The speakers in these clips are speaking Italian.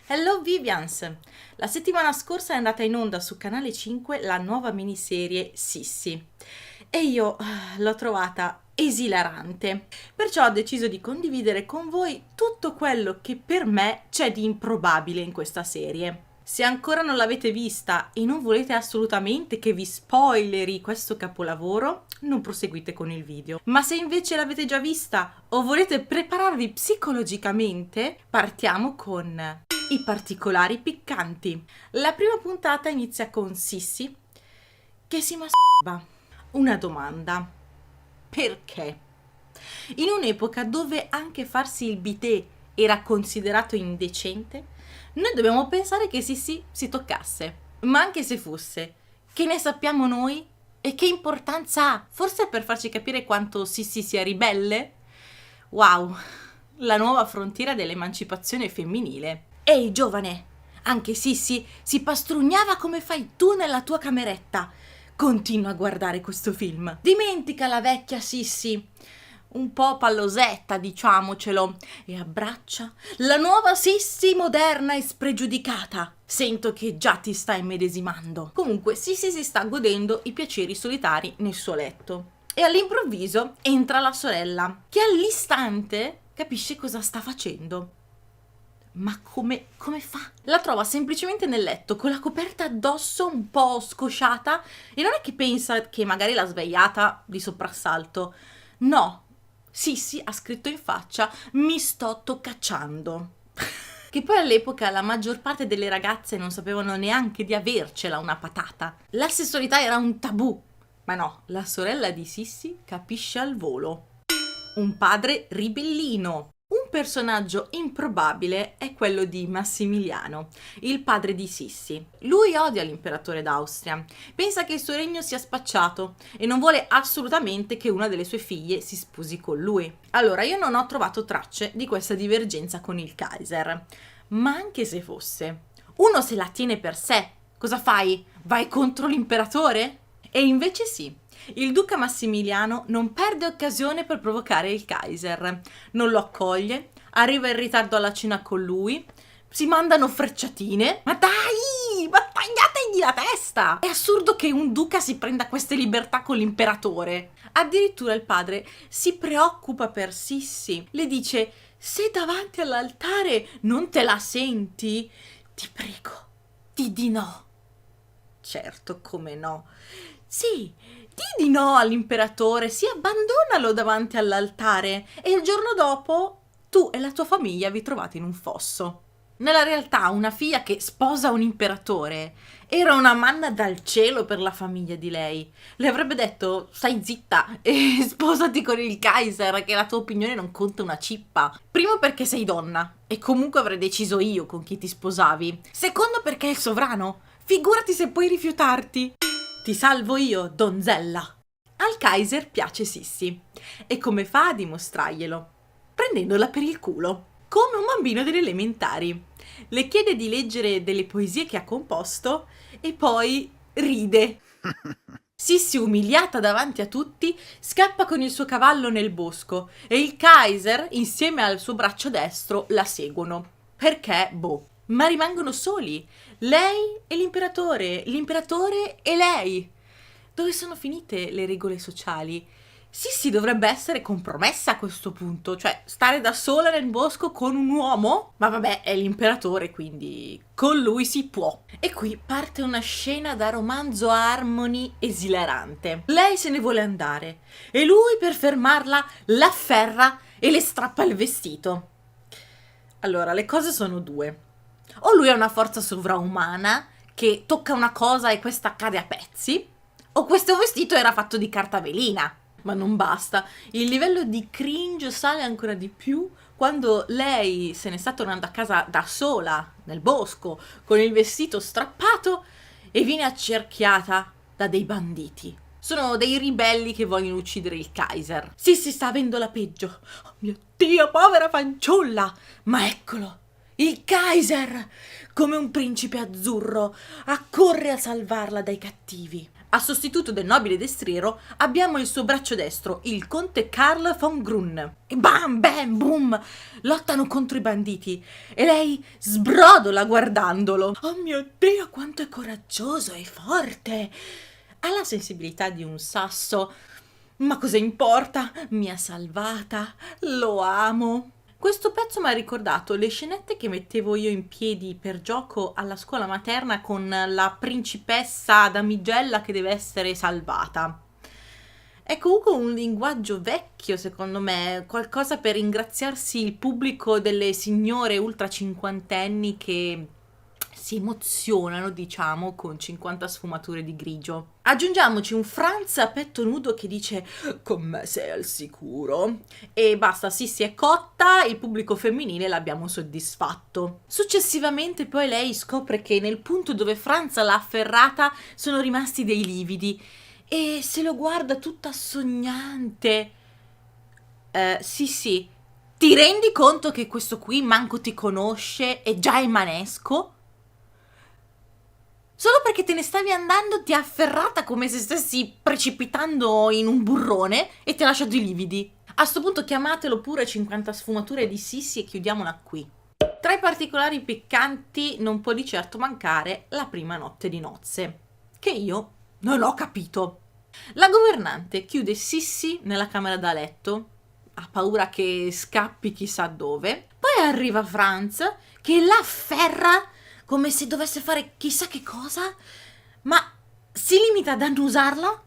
Hello Vivians! La settimana scorsa è andata in onda su Canale 5 la nuova miniserie Sissi e io l'ho trovata esilarante. Perciò ho deciso di condividere con voi tutto quello che per me c'è di improbabile in questa serie. Se ancora non l'avete vista e non volete assolutamente che vi spoileri questo capolavoro, non proseguite con il video. Ma se invece l'avete già vista o volete prepararvi psicologicamente, partiamo con i particolari piccanti. La prima puntata inizia con Sissi che si masturba. Una domanda: perché? In un'epoca dove anche farsi il bidet era considerato indecente, noi dobbiamo pensare che Sissi si toccasse. Ma anche se fosse, che ne sappiamo noi? E che importanza ha? Forse per farci capire quanto Sissi sia ribelle? Wow, la nuova frontiera dell'emancipazione femminile. Ehi giovane, anche Sissi si pastrugnava come fai tu nella tua cameretta. Continua a guardare questo film. Dimentica la vecchia Sissi, un po' pallosetta, diciamocelo, e abbraccia la nuova Sissi moderna e spregiudicata. Sento che già ti stai immedesimando. Comunque Sissi si sta godendo i piaceri solitari nel suo letto. E all'improvviso entra la sorella, che all'istante capisce cosa sta facendo. Ma come fa? La trova semplicemente nel letto, con la coperta addosso un po' scosciata, e non è che pensa che magari l'ha svegliata di soprassalto. No, Sissi ha scritto in faccia: mi sto toccacciando. Che poi all'epoca la maggior parte delle ragazze non sapevano neanche di avercela una patata. La sessualità era un tabù. Ma no, la sorella di Sissi capisce al volo. Un padre ribellino. Un personaggio improbabile è quello di Massimiliano, il padre di Sissi. Lui odia l'imperatore d'Austria, pensa che il suo regno sia spacciato e non vuole assolutamente che una delle sue figlie si sposi con lui. Allora, io non ho trovato tracce di questa divergenza con il Kaiser, ma anche se fosse, uno se la tiene per sé, cosa fai? Vai contro l'imperatore? E invece sì. Il duca Massimiliano non perde occasione per provocare il Kaiser, non lo accoglie, arriva in ritardo alla cena con lui, si mandano frecciatine. Ma dai, ma tagliategli la testa! È assurdo che un duca si prenda queste libertà con l'imperatore. Addirittura il padre si preoccupa per Sissi, le dice: se davanti all'altare non te la senti, ti prego, di no. Certo, come no. Sì, di no all'imperatore, sì, abbandonalo davanti all'altare e il giorno dopo tu e la tua famiglia vi trovate in un fosso. Nella realtà una figlia che sposa un imperatore era una manna dal cielo per la famiglia di lei. Le avrebbe detto: stai zitta e sposati con il Kaiser, che la tua opinione non conta una cippa. Primo perché sei donna e comunque avrei deciso io con chi ti sposavi. Secondo perché è il sovrano. Figurati se puoi rifiutarti. Ti salvo io, donzella. Al Kaiser piace Sissi. E come fa a dimostrarglielo? Prendendola per il culo, come un bambino delle elementari. Le chiede di leggere delle poesie che ha composto e poi ride. Sissi, umiliata davanti a tutti, scappa con il suo cavallo nel bosco e il Kaiser, insieme al suo braccio destro, la seguono. Perché? Boh. Ma rimangono soli. Lei e l'imperatore e lei. Dove sono finite le regole sociali? Sissi dovrebbe essere compromessa a questo punto, cioè stare da sola nel bosco con un uomo? Ma vabbè, è l'imperatore, quindi con lui si può. E qui parte una scena da romanzo Harmony esilarante. Lei se ne vuole andare e lui, per fermarla, l'afferra e le strappa il vestito. Allora, le cose sono due. O lui ha una forza sovraumana che tocca una cosa e questa cade a pezzi, o questo vestito era fatto di carta velina. Ma non basta, il livello di cringe sale ancora di più quando lei se ne sta tornando a casa da sola nel bosco con il vestito strappato e viene accerchiata da dei banditi. Sono dei ribelli che vogliono uccidere il Kaiser. Sì, si sta avendo la peggio. Oh mio Dio, povera fanciulla! Ma eccolo! Il Kaiser, come un principe azzurro, accorre a salvarla dai cattivi. A sostituto del nobile destriero abbiamo il suo braccio destro, il conte Karl von Grun. E bam, bam, boom! Lottano contro i banditi e lei sbrodola guardandolo. Oh mio Dio, quanto è coraggioso e forte! Ha la sensibilità di un sasso. Ma cosa importa? Mi ha salvata, lo amo. Questo pezzo mi ha ricordato le scenette che mettevo io in piedi per gioco alla scuola materna con la principessa damigella che deve essere salvata. È comunque un linguaggio vecchio, secondo me, qualcosa per ringraziarsi il pubblico delle signore ultra cinquantenni che si emozionano, diciamo, con 50 sfumature di grigio. Aggiungiamoci un Franz a petto nudo che dice «Con me sei al sicuro» e basta, Sissi è cotta, il pubblico femminile l'abbiamo soddisfatto. Successivamente poi lei scopre che nel punto dove Franz l'ha afferrata sono rimasti dei lividi e se lo guarda tutta sognante. Sissi, ti rendi conto che questo qui manco ti conosce e già è manesco? Solo perché te ne stavi andando ti ha afferrata come se stessi precipitando in un burrone e ti ha lasciato i lividi. A sto punto chiamatelo pure 50 sfumature di Sissi e chiudiamola qui. Tra i particolari piccanti non può di certo mancare la prima notte di nozze, che io non ho capito. La governante chiude Sissi nella camera da letto, ha paura che scappi chissà dove, poi arriva Franz che la afferra come se dovesse fare chissà che cosa, ma si limita ad annusarla,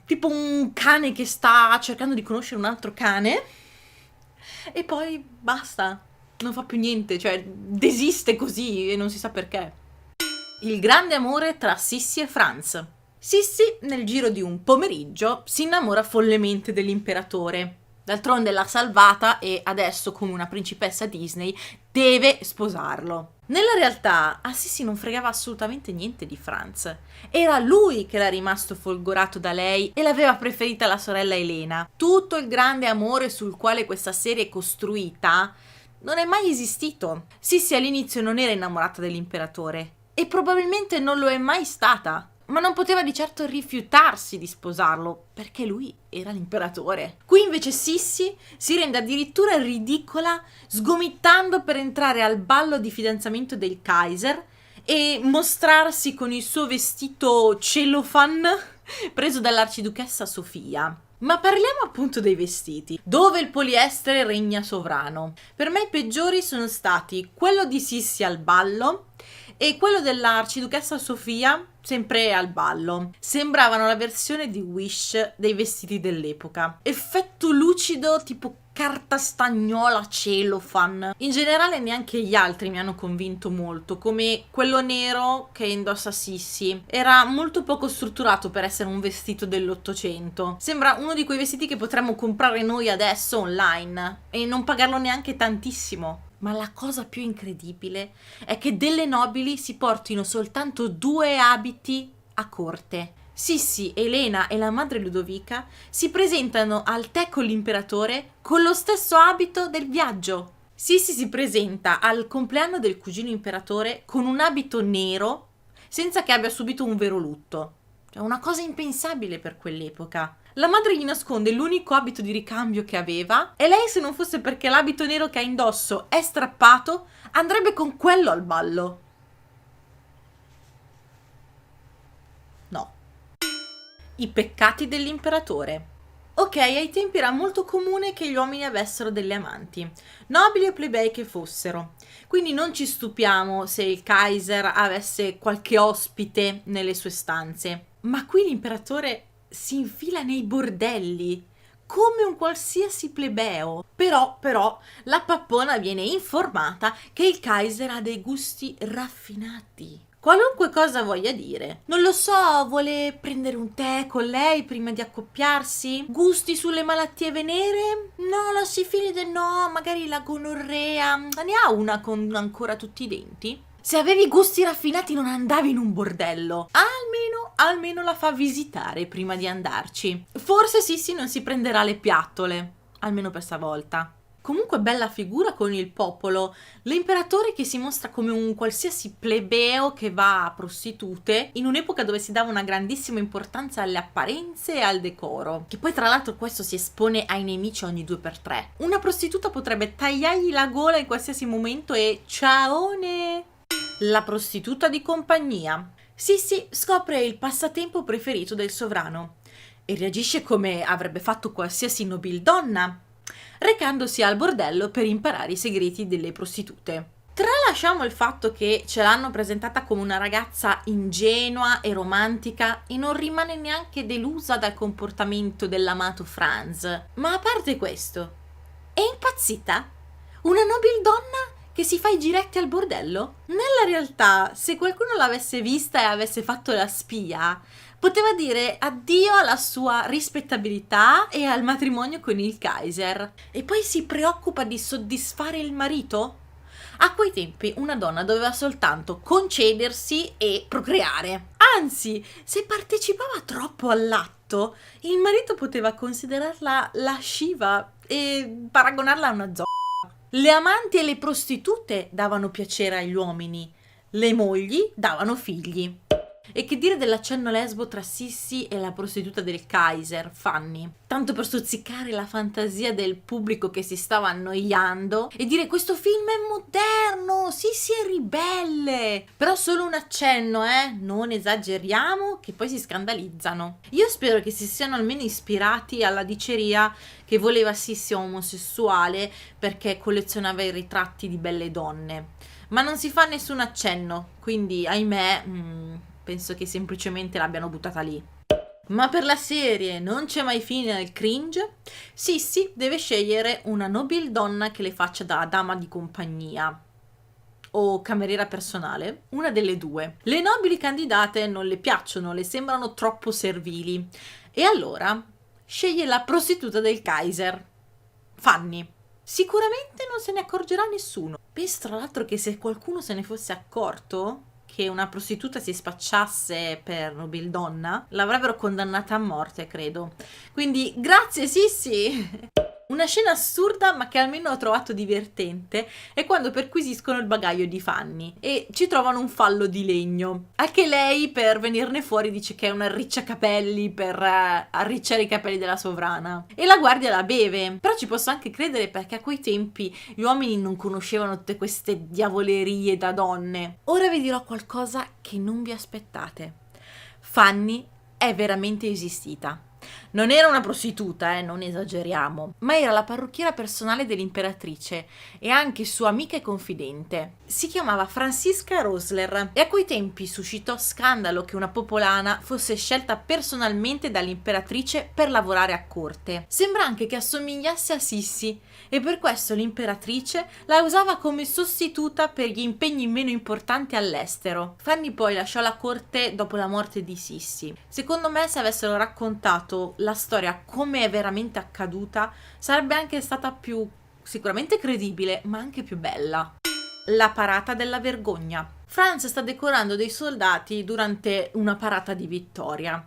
tipo un cane che sta cercando di conoscere un altro cane, e poi basta, non fa più niente, cioè desiste così e non si sa perché. Il grande amore tra Sissi e Franz. Sissi, nel giro di un pomeriggio, si innamora follemente dell'imperatore. D'altronde l'ha salvata e adesso, come una principessa Disney, deve sposarlo. Nella realtà a Sissi non fregava assolutamente niente di Franz. Era lui che era rimasto folgorato da lei e l'aveva preferita la sorella Elena. Tutto il grande amore sul quale questa serie è costruita non è mai esistito. Sissi all'inizio non era innamorata dell'imperatore e probabilmente non lo è mai stata. Ma non poteva di certo rifiutarsi di sposarlo, perché lui era l'imperatore. Qui invece Sissi si rende addirittura ridicola sgomitando per entrare al ballo di fidanzamento del Kaiser e mostrarsi con il suo vestito cellophane preso dall'arciduchessa Sofia. Ma parliamo appunto dei vestiti, dove il poliestere regna sovrano. Per me i peggiori sono stati quello di Sissi al ballo e quello dell'arciduchessa Sofia sempre al ballo. Sembravano la versione di Wish dei vestiti dell'epoca. Effetto lucido tipo carta stagnola cellophane. In generale neanche gli altri mi hanno convinto molto, come quello nero che indossa Sissi. Era molto poco strutturato per essere un vestito dell'Ottocento. Sembra uno di quei vestiti che potremmo comprare noi adesso online e non pagarlo neanche tantissimo. Ma la cosa più incredibile è che delle nobili si portino soltanto 2 abiti a corte. Sissi, Elena e la madre Ludovica si presentano al tè con l'imperatore con lo stesso abito del viaggio. Sissi si presenta al compleanno del cugino imperatore con un abito nero senza che abbia subito un vero lutto. Cioè una cosa impensabile per quell'epoca. La madre gli nasconde l'unico abito di ricambio che aveva e lei, se non fosse perché l'abito nero che ha indosso è strappato, andrebbe con quello al ballo. No. I peccati dell'imperatore. Ok, ai tempi era molto comune che gli uomini avessero delle amanti, nobili o plebei che fossero. Quindi non ci stupiamo se il Kaiser avesse qualche ospite nelle sue stanze. Ma qui l'imperatore si infila nei bordelli come un qualsiasi plebeo. Però la pappona viene informata che il Kaiser ha dei gusti raffinati. Qualunque cosa voglia dire. Non lo so, vuole prendere un tè con lei prima di accoppiarsi? Gusti sulle malattie venere? No, la sifilide no, magari la gonorrea. Ne ha una con ancora tutti i denti? Se avevi gusti raffinati non andavi in un bordello. Almeno la fa visitare prima di andarci. Forse Sissi non si prenderà le piattole, almeno per stavolta. Comunque bella figura con il popolo, l'imperatore che si mostra come un qualsiasi plebeo che va a prostitute in un'epoca dove si dava una grandissima importanza alle apparenze e al decoro, che poi tra l'altro questo si espone ai nemici ogni 2x3. Una prostituta potrebbe tagliargli la gola in qualsiasi momento e ciaone! La prostituta di compagnia. Sissi scopre il passatempo preferito del sovrano e reagisce come avrebbe fatto qualsiasi nobildonna, recandosi al bordello per imparare i segreti delle prostitute. Tralasciamo il fatto che ce l'hanno presentata come una ragazza ingenua e romantica e non rimane neanche delusa dal comportamento dell'amato Franz. Ma a parte questo, è impazzita? Una nobildonna che si fa i giretti al bordello? Nella realtà, se qualcuno l'avesse vista e avesse fatto la spia, poteva dire addio alla sua rispettabilità e al matrimonio con il Kaiser. E poi si preoccupa di soddisfare il marito? A quei tempi una donna doveva soltanto concedersi e procreare. Anzi, se partecipava troppo all'atto, il marito poteva considerarla lasciva e paragonarla a una zoppa. Le amanti e le prostitute davano piacere agli uomini, le mogli davano figli. E che dire dell'accenno lesbo tra Sissi e la prostituta del Kaiser, Fanny? Tanto per stuzzicare la fantasia del pubblico che si stava annoiando e dire questo film è moderno, Sissi è ribelle. Però solo un accenno, non esageriamo, che poi si scandalizzano. Io spero che si siano almeno ispirati alla diceria che voleva Sissi omosessuale perché collezionava i ritratti di belle donne. Ma non si fa nessun accenno, quindi ahimè... penso che semplicemente l'abbiano buttata lì. Ma per la serie non c'è mai fine al cringe. Sissi deve scegliere una nobildonna che le faccia da dama di compagnia o cameriera personale, una delle due. Le nobili candidate non le piacciono, le sembrano troppo servili. E allora sceglie la prostituta del Kaiser, Fanny. Sicuramente non se ne accorgerà nessuno. Penso tra l'altro che se qualcuno se ne fosse accorto che una prostituta si spacciasse per nobildonna, l'avrebbero condannata a morte, credo. Quindi, grazie Sissi! Una scena assurda, ma che almeno ho trovato divertente, è quando perquisiscono il bagaglio di Fanny e ci trovano un fallo di legno. Anche lei, per venirne fuori, dice che è un arricciacapelli per arricciare i capelli della sovrana. E la guardia la beve. Però ci posso anche credere perché a quei tempi gli uomini non conoscevano tutte queste diavolerie da donne. Ora vi dirò qualcosa che non vi aspettate. Fanny è veramente esistita. Non era una prostituta, non esageriamo, ma era la parrucchiera personale dell'imperatrice e anche sua amica e confidente. Si chiamava Franziska Rosler e a quei tempi suscitò scandalo che una popolana fosse scelta personalmente dall'imperatrice per lavorare a corte. Sembra anche che assomigliasse a Sissi e per questo l'imperatrice la usava come sostituta per gli impegni meno importanti all'estero. Fanny poi lasciò la corte dopo la morte di Sissi. Secondo me, se avessero raccontato la storia come è veramente accaduta, sarebbe anche stata più sicuramente credibile, ma anche più bella. La parata della vergogna. Franz sta decorando dei soldati durante una parata di vittoria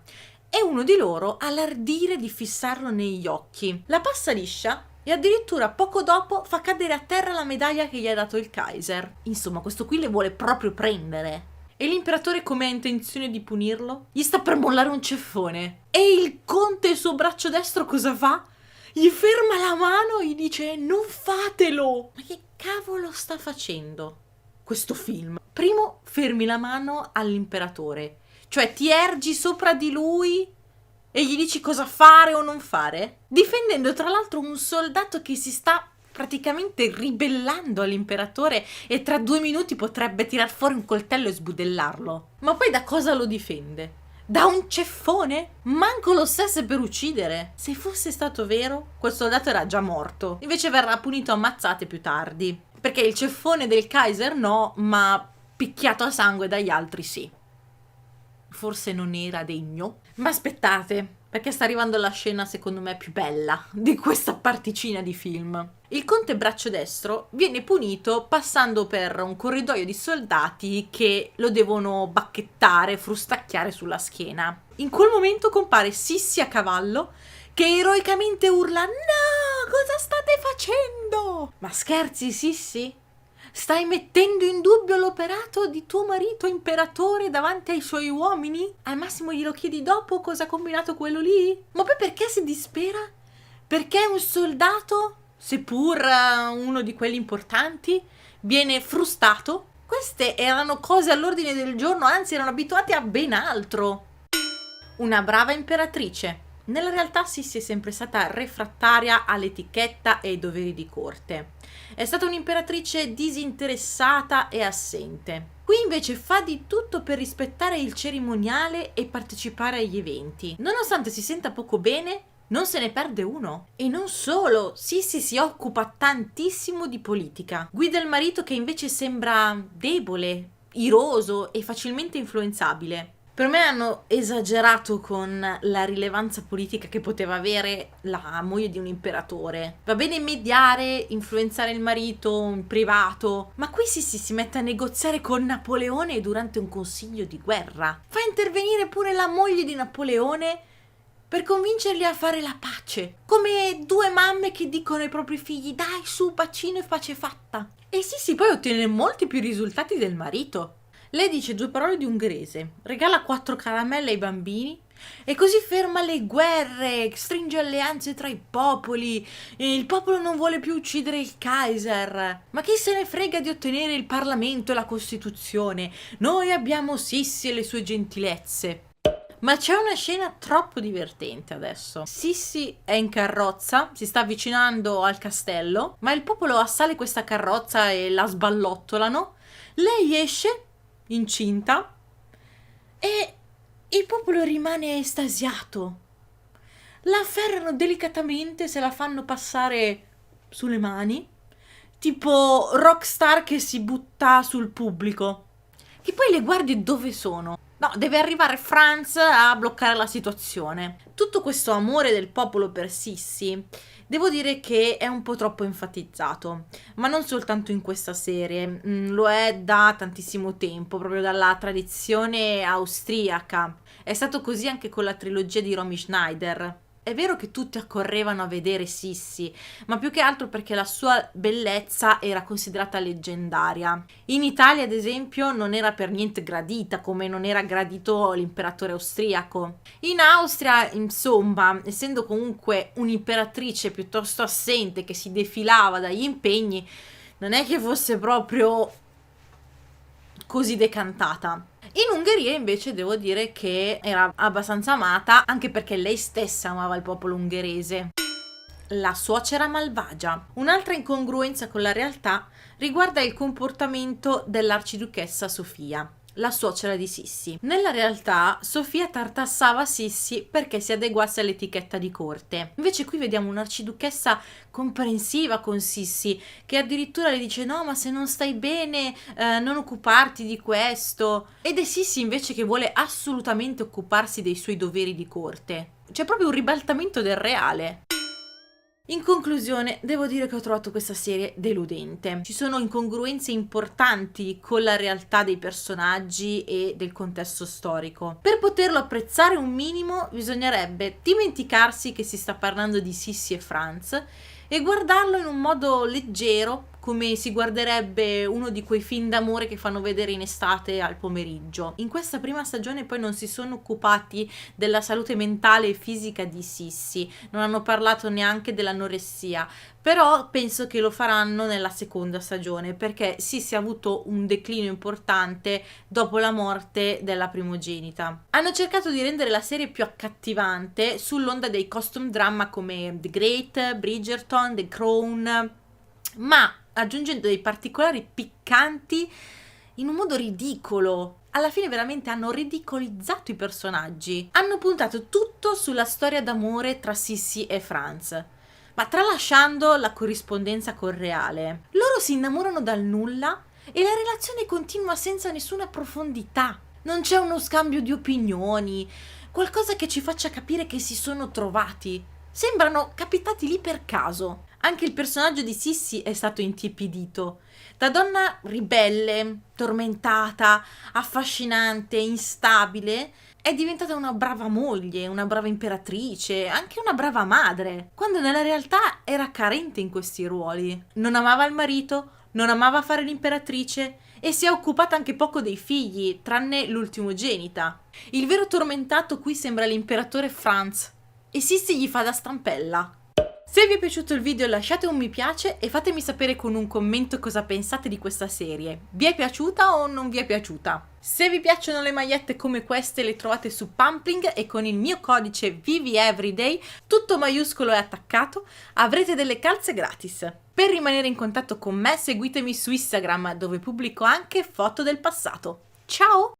e uno di loro ha l'ardire di fissarlo negli occhi. La passa liscia e addirittura poco dopo fa cadere a terra la medaglia che gli ha dato il Kaiser. Insomma, questo qui le vuole proprio prendere. E l'imperatore, come ha intenzione di punirlo? Gli sta per mollare un ceffone. E il conte, il suo braccio destro, cosa fa? Gli ferma la mano e gli dice non fatelo. Ma che cavolo sta facendo questo film? Primo, fermi la mano all'imperatore. Cioè ti ergi sopra di lui e gli dici cosa fare o non fare? Difendendo tra l'altro un soldato che si sta praticamente ribellando all'imperatore e tra 2 minuti potrebbe tirar fuori un coltello e sbudellarlo. Ma poi da cosa lo difende? Da un ceffone? Manco lo stesse per uccidere. Se fosse stato vero, quel soldato era già morto. Invece verrà punito a ammazzate più tardi. Perché il ceffone del Kaiser no, ma picchiato a sangue dagli altri sì. Forse non era degno. Ma aspettate, perché sta arrivando la scena secondo me più bella di questa particina di film. Il conte braccio destro viene punito passando per un corridoio di soldati che lo devono bacchettare, frustacchiare sulla schiena. In quel momento compare Sissi a cavallo che eroicamente urla no, cosa state facendo? Ma scherzi, Sissi? Stai mettendo in dubbio l'operato di tuo marito imperatore davanti ai suoi uomini? Al massimo glielo chiedi dopo cosa ha combinato quello lì? Ma poi perché si dispera? Perché un soldato, seppur uno di quelli importanti, viene frustato? Queste erano cose all'ordine del giorno, anzi erano abituati a ben altro. Una brava imperatrice. Nella realtà Sissi è sempre stata refrattaria all'etichetta e ai doveri di corte. È stata un'imperatrice disinteressata e assente. Qui invece fa di tutto per rispettare il cerimoniale e partecipare agli eventi. Nonostante si senta poco bene, non se ne perde uno. E non solo, Sissi si occupa tantissimo di politica. Guida il marito che invece sembra debole, iroso e facilmente influenzabile. Per me hanno esagerato con la rilevanza politica che poteva avere la moglie di un imperatore. Va bene mediare, influenzare il marito in privato, ma qui si mette a negoziare con Napoleone durante un consiglio di guerra. Fa intervenire pure la moglie di Napoleone per convincerli a fare la pace, come due mamme che dicono ai propri figli dai su bacino e pace fatta. E sì, poi ottiene molti più risultati del marito. Lei dice 2 parole di ungherese, regala 4 caramelle ai bambini e così ferma le guerre, stringe alleanze tra i popoli, e il popolo non vuole più uccidere il Kaiser. Ma chi se ne frega di ottenere il Parlamento e la Costituzione? Noi abbiamo Sissi e le sue gentilezze. Ma c'è una scena troppo divertente adesso. Sissi è in carrozza, si sta avvicinando al castello, ma il popolo assale questa carrozza e la sballottolano. Lei esce incinta e il popolo rimane estasiato. La afferrano delicatamente, se la fanno passare sulle mani, tipo rockstar che si butta sul pubblico. Che poi le guardie dove sono? No, deve arrivare Franz a bloccare la situazione. Tutto questo amore del popolo per Sissi, devo dire che è un po' troppo enfatizzato, ma non soltanto in questa serie, lo è da tantissimo tempo, proprio dalla tradizione austriaca. È stato così anche con la trilogia di Romy Schneider. È vero che tutti accorrevano a vedere Sissi, ma più che altro perché la sua bellezza era considerata leggendaria. In Italia, ad esempio, non era per niente gradita, come non era gradito l'imperatore austriaco. In Austria, insomma, essendo comunque un'imperatrice piuttosto assente che si defilava dagli impegni, non è che fosse proprio così decantata. In Ungheria invece devo dire che era abbastanza amata, anche perché lei stessa amava il popolo ungherese. La suocera malvagia. Un'altra incongruenza con la realtà riguarda il comportamento dell'arciduchessa Sofia, la suocera di Sissi. Nella realtà Sofia tartassava Sissi perché si adeguasse all'etichetta di corte. Invece qui vediamo un'arciduchessa comprensiva con Sissi, che addirittura le dice no, ma se non stai bene non occuparti di questo. Ed è Sissi invece che vuole assolutamente occuparsi dei suoi doveri di corte. C'è proprio un ribaltamento del reale. In conclusione, devo dire che ho trovato questa serie deludente. Ci sono incongruenze importanti con la realtà dei personaggi e del contesto storico. Per poterlo apprezzare un minimo, bisognerebbe dimenticarsi che si sta parlando di Sissi e Franz e guardarlo in un modo leggero, come si guarderebbe uno di quei film d'amore che fanno vedere in estate al pomeriggio. In questa prima stagione poi non si sono occupati della salute mentale e fisica di Sissi, non hanno parlato neanche dell'anoressia, però penso che lo faranno nella seconda stagione, perché Sissi ha avuto un declino importante dopo la morte della primogenita. Hanno cercato di rendere la serie più accattivante sull'onda dei costume drama come The Great, Bridgerton, The Crown, ma aggiungendo dei particolari piccanti in un modo ridicolo. Alla fine veramente hanno ridicolizzato i personaggi. Hanno puntato tutto sulla storia d'amore tra Sissi e Franz, ma tralasciando la corrispondenza col reale. Loro si innamorano dal nulla e la relazione continua senza nessuna profondità. Non c'è uno scambio di opinioni, qualcosa che ci faccia capire che si sono trovati. Sembrano capitati lì per caso. Anche il personaggio di Sissi è stato intiepidito. Da donna ribelle, tormentata, affascinante, instabile, È diventata una brava moglie, una brava imperatrice, anche una brava madre, quando nella realtà era carente in questi ruoli. Non amava il marito, non amava fare l'imperatrice e si è occupata anche poco dei figli, tranne l'ultimogenita. Il vero tormentato qui sembra l'imperatore Franz e Sissi gli fa da stampella. Se vi è piaciuto il video lasciate un mi piace e fatemi sapere con un commento cosa pensate di questa serie. Vi è piaciuta o non vi è piaciuta? Se vi piacciono le magliette come queste le trovate su Pumpling e con il mio codice VVEveryday, tutto maiuscolo e attaccato, avrete delle calze gratis. Per rimanere in contatto con me seguitemi su Instagram dove pubblico anche foto del passato. Ciao!